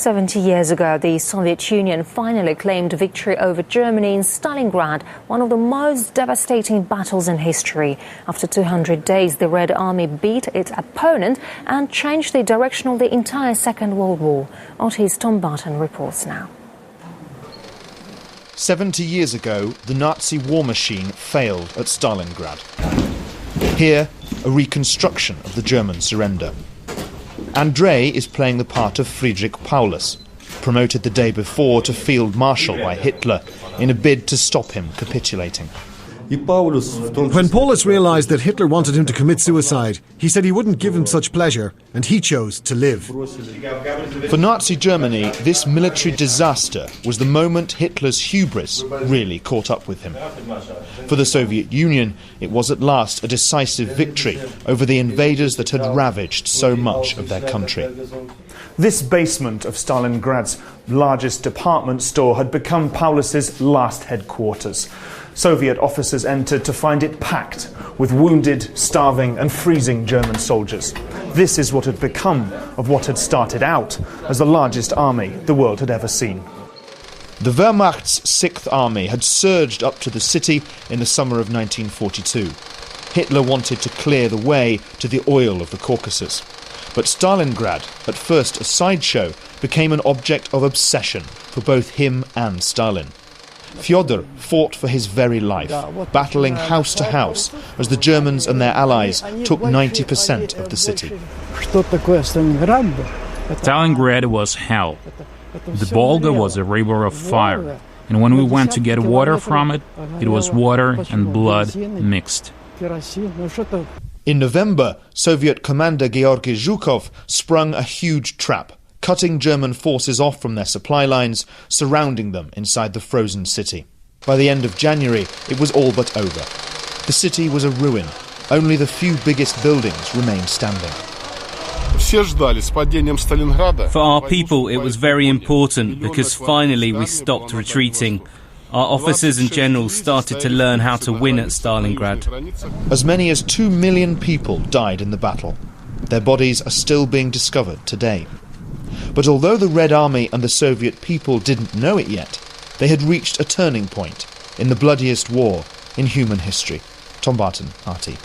70 years ago, the Soviet Union finally claimed victory over Germany in Stalingrad, one of the most devastating battles in history. After 200 days, the Red Army beat its opponent and changed the direction of the entire Second World War. RT's Tom Barton reports now. 70 years ago, the Nazi war machine failed at Stalingrad. Here, a reconstruction of the German surrender. Andrei is playing the part of Friedrich Paulus, promoted the day before to Field Marshal by Hitler in a bid to stop him capitulating. When Paulus realised that Hitler wanted him to commit suicide, he said he wouldn't give him such pleasure, and he chose to live. For Nazi Germany, this military disaster was the moment Hitler's hubris really caught up with him. For the Soviet Union, it was at last a decisive victory over the invaders that had ravaged so much of their country. This basement of Stalingrad's largest department store had become Paulus's last headquarters. Soviet officers entered to find it packed with wounded, starving and freezing German soldiers. This is what had become of what had started out as the largest army the world had ever seen. The Wehrmacht's 6th Army had surged up to the city in the summer of 1942. Hitler wanted to clear the way to the oil of the Caucasus. But Stalingrad, at first a sideshow, became an object of obsession for both him and Stalin. Fyodor fought for his very life, battling house to house as the Germans and their allies took 90% of the city. Stalingrad was hell. The Volga was a river of fire, and when we went to get water from it, it was water and blood mixed. In November, Soviet commander Georgy Zhukov sprung a huge trap, cutting German forces off from their supply lines, surrounding them inside the frozen city. By the end of January, it was all but over. The city was a ruin. Only the few biggest buildings remained standing. For our people, it was very important because finally we stopped retreating. Our officers and generals started to learn how to win at Stalingrad. As many as 2 million people died in the battle. Their bodies are still being discovered today. But although the Red Army and the Soviet people didn't know it yet, they had reached a turning point in the bloodiest war in human history. Tom Barton, RT.